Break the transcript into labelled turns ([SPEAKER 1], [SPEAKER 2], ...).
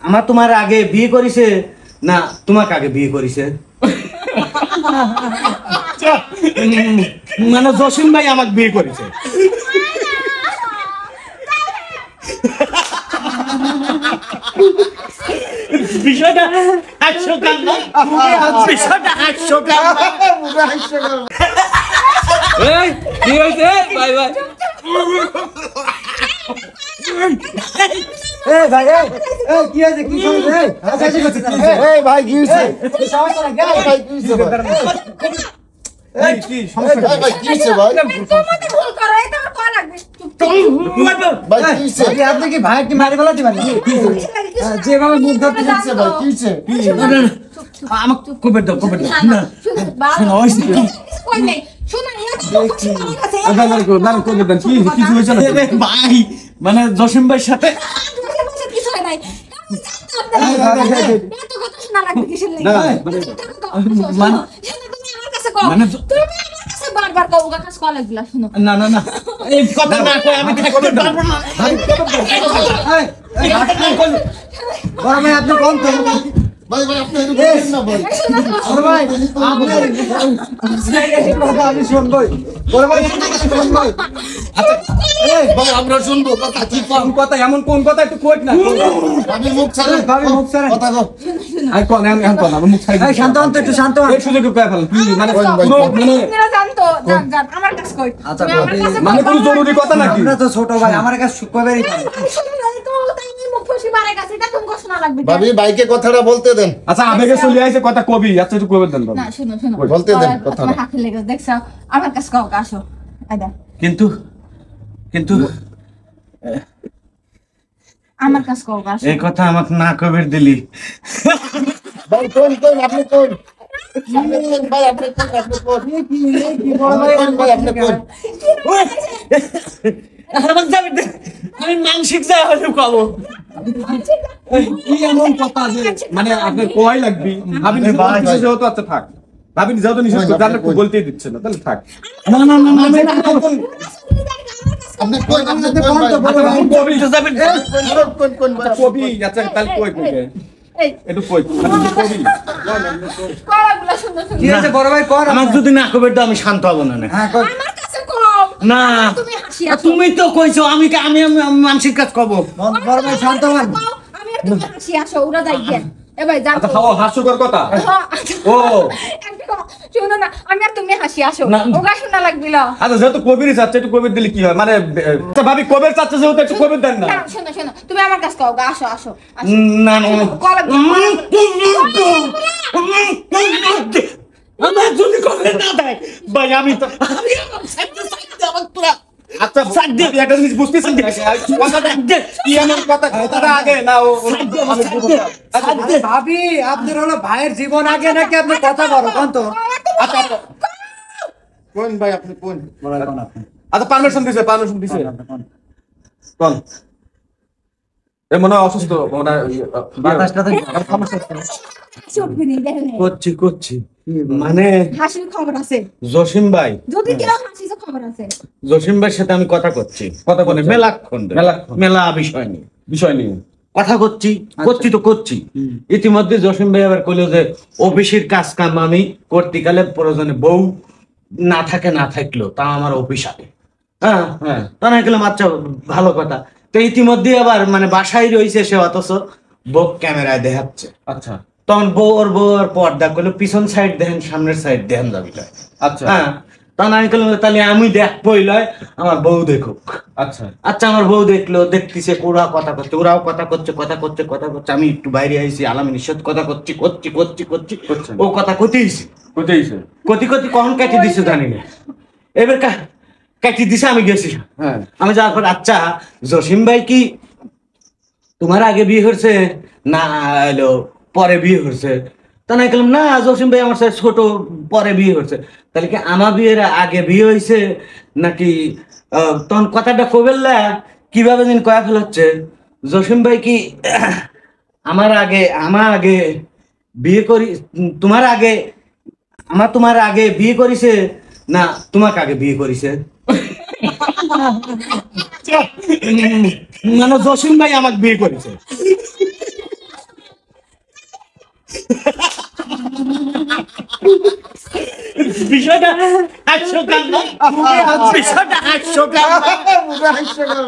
[SPEAKER 1] আমার তোমার আগে বিয়ে করেছে না তোমাকে আগে বিয়ে করেছে? মানে জসিম ভাই আমাকে বিয়ে করেছে। বিষয়টা 800 গ্রাম না, বিষয়টা 800 গ্রাম।
[SPEAKER 2] এই কি হইছে? Bye bye.
[SPEAKER 3] এই ভাই এই কি আছে কি সমস্যা? এই আচ্ছা করছিস এই ভাই কি হইছে? এই সমস্যা না ভাই কি হইছে ভাই? এই কি সমস্যা ভাই কি হইছে ভাই?
[SPEAKER 4] তোমাকে ভুল করো এই তোমার কল লাগবে।
[SPEAKER 3] ভাই কি হইছে? আপনি কি ভাই কি মারি বলা দিবেন? যেভাবে মুখ ধরতে যাচ্ছে ভাই কি হইছে?
[SPEAKER 1] আমাকে কবে দাও না
[SPEAKER 4] শোনো হইছে কই নাই শোনো
[SPEAKER 1] কিছু হয়েছে না ভাই, মানে জসিম ভাইয়ের সাথে
[SPEAKER 4] কিছু হয় নাই এত কথা শোনা লাগবে কিসের লাগি?
[SPEAKER 1] মানে
[SPEAKER 4] তুমি আমার কাছে বারবার কও ওগা কাছে কল লাগলা শোনো
[SPEAKER 1] না না না এই কথা না কই আমি থাকতে পারবো না।
[SPEAKER 3] বড় ভাই আপনি কোন তো ভাই ভাই আপনি এরকম করেন না ভাই। বড় ভাই আপনি শুনবই বড় ভাই শুনুন ভাই।
[SPEAKER 1] আচ্ছা
[SPEAKER 3] এই ভাই আমরা শুনবো কথা কি
[SPEAKER 1] কোন কথা এমন কোন কথা একটু কই না।
[SPEAKER 3] ভাবি মুখ ছাড়ে কথা কও।
[SPEAKER 1] আর কোন এখন কোন আমি মুখ ছাড়ি।
[SPEAKER 3] এই শান্ত হন তো একটু শান্ত হন।
[SPEAKER 1] এই সুযোগ পেয়ে ফেলেন মানে
[SPEAKER 4] আপনারা জানতো জান আমার কাছে কই
[SPEAKER 3] আচ্ছা,
[SPEAKER 4] তুমি আমার কাছে
[SPEAKER 1] মানে কোনো জরুরি কথা নাকি?
[SPEAKER 3] আমরা তো ছোট ভাই আমার কাছে কবেরই
[SPEAKER 4] শোনো না তো তাই আমি মুখ ফসি বারে কাছে এটা তুমি শোনা লাগবে
[SPEAKER 5] ভাবি ভাইকে কথাটা বলতে দেন।
[SPEAKER 1] আচ্ছা আবেগে চলে আইছে কথা কবি, আচ্ছা একটু কবে দেন
[SPEAKER 4] না শোনো শোনো
[SPEAKER 5] বলতে দেন কথাটা।
[SPEAKER 4] তোমার হাতে লেগে দেখছো আমার কাছে কও আসো আদা
[SPEAKER 1] কিন্তু কিন্তু
[SPEAKER 4] আমার কাছে কও আসো
[SPEAKER 1] এই কথা আমাকে না কবির দিলি।
[SPEAKER 5] ভাই কোন কোন আপনি কোন ভাই আপনি কোন আপনি কোন
[SPEAKER 3] কি বড়
[SPEAKER 5] ভাই আপনি কোন
[SPEAKER 1] আমি মানসিক যা হলে কবো কি এমন কথা যে মানে আপনি কোয়াই লাগবি ভাবি
[SPEAKER 5] ভাই, ভাই।
[SPEAKER 1] যেহেতু আচ্ছা থাক ভাবি যেহেতু নিষেধ
[SPEAKER 5] ভাই,
[SPEAKER 1] করতে
[SPEAKER 5] আপনি
[SPEAKER 1] আপনি বলতেই দিচ্ছে না তাহলে থাক।
[SPEAKER 5] আপনি কোন আপনি কোন ভাই
[SPEAKER 1] আচ্ছা, আমি কবি তো যাবেন
[SPEAKER 5] কোন কোন ভাই
[SPEAKER 1] কবি আচ্ছা তাহলে কই কই
[SPEAKER 4] এই
[SPEAKER 1] একটু কই কবি
[SPEAKER 4] কলাগুলা সুন্দর
[SPEAKER 3] কি
[SPEAKER 4] সুন্দর
[SPEAKER 3] হয়েছে বড় ভাই কর
[SPEAKER 1] আমার যদি না কবির তো আমি শান্ত হব না।
[SPEAKER 3] হ্যাঁ কর
[SPEAKER 4] আমার কাছে কও
[SPEAKER 1] না
[SPEAKER 4] তুমি হাসি
[SPEAKER 1] তুমি তো কইছো আমি আমি মানসিক কাজ কব।
[SPEAKER 3] বড় ভাই শান্ত হন
[SPEAKER 4] আমি আর তুমি হাসি আসো ওরা যাই গিয়ে এ ভাই জান
[SPEAKER 1] আচ্ছা খাও হাস্যকর কথা ও
[SPEAKER 4] শুনো না আমি আর তুমি হাসি আসো
[SPEAKER 1] না।
[SPEAKER 4] ওগা শোনা লাগবিল
[SPEAKER 1] আচ্ছা যেহেতু কবিরই চাচ্ছে একটু কবির দিলে কি হয় মানে আচ্ছা ভাবি কবির চাচ্ছে যেহেতু একটু কবির দেন না।
[SPEAKER 4] না শোনো শোনো তুমি আমার কাছে কও আসো আসো আসো
[SPEAKER 1] না না
[SPEAKER 4] কলা
[SPEAKER 1] আমার যদি কবির না দেয় ভাই আমি তো আমি আমার সাইডে আমার পুরা আচ্ছা সাইড দিয়ে একটা জিনিস বুঝতেছেন কথাটা কি এমন কথা কথাটা আগে না ও
[SPEAKER 3] ভাবি আপনার হলো ভাইয়ের জীবন আগে নাকি আপনি কথা বলো কোন তো
[SPEAKER 1] আচ্ছা
[SPEAKER 5] কোন ভাই আপনি কোন
[SPEAKER 1] আচ্ছা পারমিশন দিছে কোন এ মনে হয় অসুস্থ মনে হয়
[SPEAKER 3] বাতাসটা তো
[SPEAKER 4] চুপনি দেখেন
[SPEAKER 1] করছি মানে
[SPEAKER 4] হাসির খবর আছে
[SPEAKER 1] জসিম ভাই
[SPEAKER 4] যদি কেউ হাসির খবর আছে
[SPEAKER 1] জসিম ভাইয়ের সাথে আমি কথা করছি কথা বলে মেলা বিষয় নিয়ে কথা করছি ইতিমধ্যে জসিম ভাই আবার কইলো যে অফিসের কাজ কাম আমি করতেকালে প্রয়োজনে বউ না থাকলো তা আমার অফিস আছে। হ্যাঁ হ্যাঁ তা না গেলাম আচ্ছা ভালো কথা। তো ইতিমধ্যে আবার মানে বাসায় রয়েছে সে অথচ বউ ক্যামেরায় দেখাচ্ছে। আচ্ছা তখন বউ ওর পর্দা করলো পিছন সাইড দেখেন সামনের সাইড দেখেন যাবি। আচ্ছা হ্যাঁ তখন আমি বললাম তাহলে আমি দেখবই লয় আমার বউ দেখুক। আচ্ছা আচ্ছা আমার বউ দেখলো দেখতেছে ওরাও কথা করছে আমি একটু বাইরে আইছি আলামী নিষেধ কথা করছি ও কথা কতেইছে কখন কাটি দিছে জানি না এবার কাটি দিছে আমি গেছি। হ্যাঁ আমি যাওয়ার পর আচ্ছা জসিম ভাই কি তোমার আগে বিয়ে হয়েছে না এলো পরে বিয়ে হয়েছে? তা না বললাম না জসিম ভাই আমার সাথে ছোট পরে বিয়ে হয়েছে। তাহলে কি আমার বিয়ের আগে বিয়ে হয়েছে নাকি? তখন কথাটা কবেল্লা কিভাবে দিন কয়া ফেলাচ্ছে জসিম ভাই কি আমার আগে বিয়ে করি তোমার আগে বিয়ে করিছে না তোমাকে আগে বিয়ে করিছে? মানে জসিম ভাই আমাকে বিয়ে করেছে। বিষয়টা 800 গ্রাম না, বিষয়টা 800 গ্রাম না।